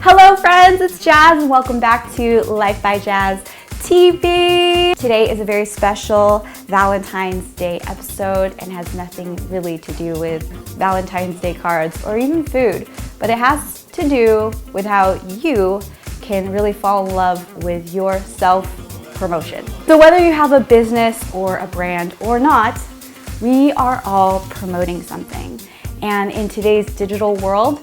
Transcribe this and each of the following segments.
Hello friends, it's Jazz and welcome back to Life by Jazz TV. Today is a very special Valentine's Day episode and has nothing really to do with Valentine's Day cards or even food, but it has to do with how you can really fall in love with your self-promotion. So whether you have a business or a brand or not, we are all promoting something. And in today's digital world,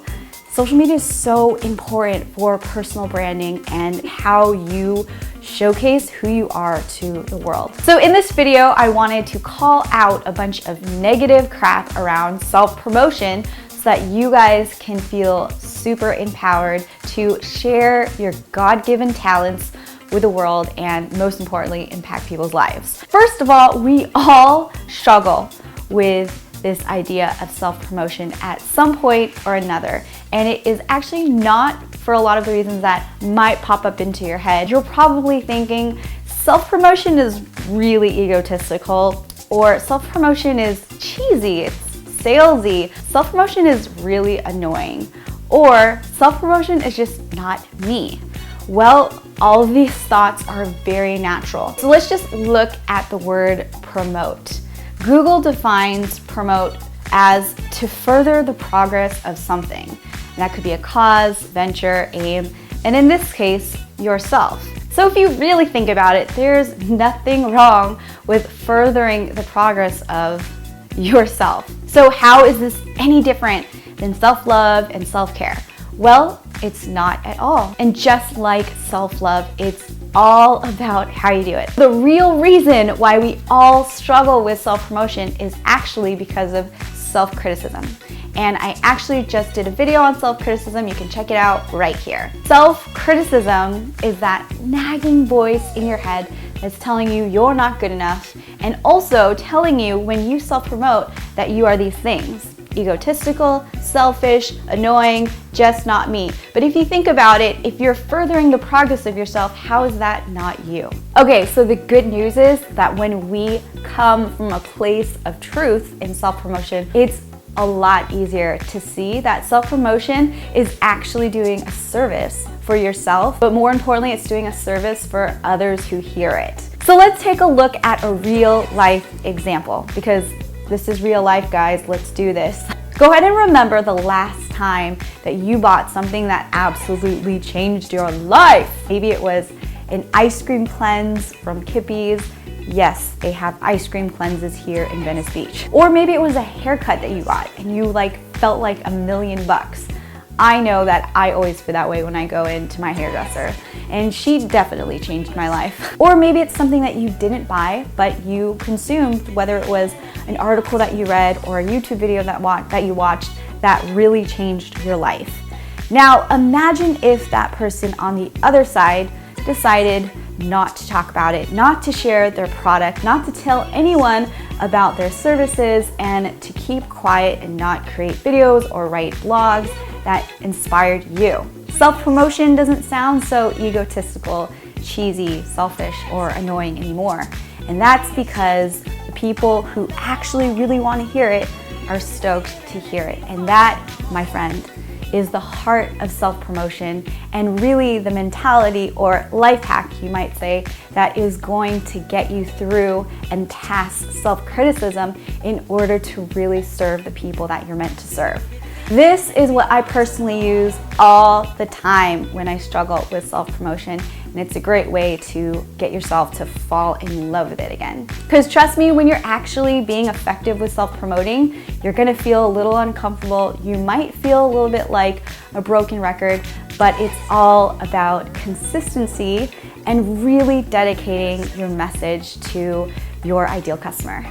social media is so important for personal branding and how you showcase who you are to the world. So in this video, I wanted to call out a bunch of negative crap around self-promotion so that you guys can feel super empowered to share your God-given talents with the world and most importantly, impact people's lives. First of all, we all struggle with this idea of self-promotion at some point or another. And it is actually not for a lot of the reasons that might pop up into your head. You're probably thinking self-promotion is really egotistical, or self-promotion is cheesy, it's salesy, self-promotion is really annoying, or self-promotion is just not me. Well, all of these thoughts are very natural. So let's just look at the word promote. Google defines promote as to further the progress of something. And that could be a cause, venture, aim, and in this case, yourself. So if you really think about it, there's nothing wrong with furthering the progress of yourself. So how is this any different than self-love and self-care? Well, it's not at all. And just like self-love, it's all about how you do it. The real reason why we all struggle with self-promotion is actually because of self-criticism. And I actually just did a video on self-criticism. You can check it out right here. Self-criticism is that nagging voice in your head that's telling you you're not good enough, and also telling you when you self-promote that you are these things. Egotistical, selfish, annoying, just not me. But if you think about it, if you're furthering the progress of yourself, how is that not you? Okay, so the good news is that when we come from a place of truth in self-promotion, it's a lot easier to see that self-promotion is actually doing a service for yourself, but more importantly, it's doing a service for others who hear it. So let's take a look at a real life example, because this is real life, guys. Let's do this. Go ahead and remember the last time that you bought something that absolutely changed your life. Maybe it was an ice cream cleanse from Kippy's. Yes, they have ice cream cleanses here in Venice Beach. Or maybe it was a haircut that you got and you felt like $1,000,000. I know that I always feel that way when I go into my hairdresser, and she definitely changed my life. Or maybe it's something that you didn't buy, but you consumed, whether it was an article that you read or a YouTube video that you watched that really changed your life. Now, imagine if that person on the other side decided not to talk about it, not to share their product, not to tell anyone about their services, and to keep quiet and not create videos or write blogs that inspired you. Self-promotion doesn't sound so egotistical, cheesy, selfish, or annoying anymore. And that's because the people who actually really want to hear it are stoked to hear it. And that, my friend, is the heart of self-promotion and really the mentality or life hack, you might say, that is going to get you through and past self-criticism in order to really serve the people that you're meant to serve. This is what I personally use all the time when I struggle with self-promotion, and it's a great way to get yourself to fall in love with it again. Because trust me, when you're actually being effective with self-promoting, you're gonna feel a little uncomfortable. You might feel a little bit like a broken record, but it's all about consistency and really dedicating your message to your ideal customer.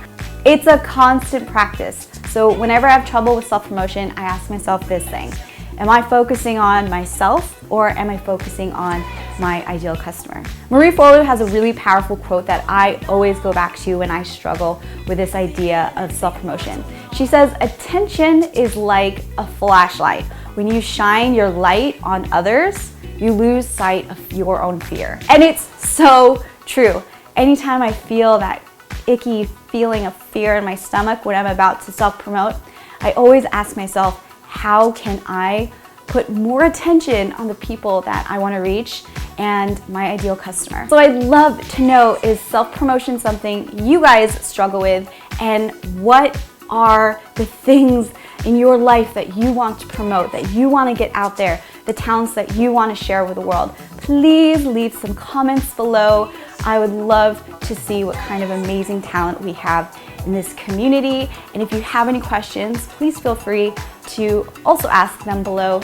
It's a constant practice. So whenever I have trouble with self-promotion, I ask myself this thing: am I focusing on myself or am I focusing on my ideal customer? Marie Forleo has a really powerful quote that I always go back to when I struggle with this idea of self-promotion. She says, attention is like a flashlight. When you shine your light on others, you lose sight of your own fear. And it's so true. Anytime I feel that icky feeling of fear in my stomach when I'm about to self-promote, I always ask myself, how can I put more attention on the people that I want to reach and my ideal customer. So I'd love to know, is self-promotion something you guys struggle with, and what are the things in your life that you want to promote, that you want to get out there, the talents that you want to share with the world? Please leave some comments below. I would love to see what kind of amazing talent we have in this community. And if you have any questions, please feel free to also ask them below.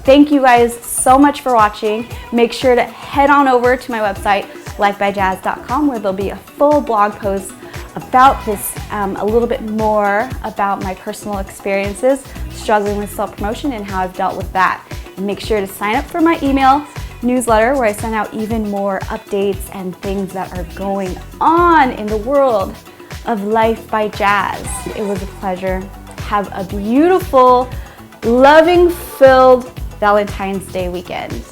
Thank you guys so much for watching. Make sure to head on over to my website, lifebyjazz.com, where there'll be a full blog post about this, a little bit more about my personal experiences struggling with self-promotion and how I've dealt with that. And make sure to sign up for my email newsletter, where I send out even more updates and things that are going on in the world of Life by Jazz. It was a pleasure. Have a beautiful, loving-filled Valentine's Day weekend.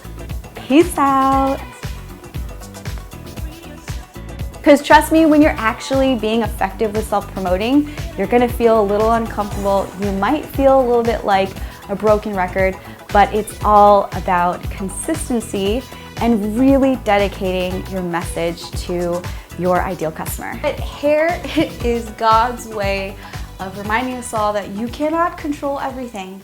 Peace out. Because trust me, when you're actually being effective with self-promoting, you're gonna feel a little uncomfortable. You might feel a little bit like a broken record, but it's all about consistency and really dedicating your message to your ideal customer. But here is God's way of reminding us all that you cannot control everything.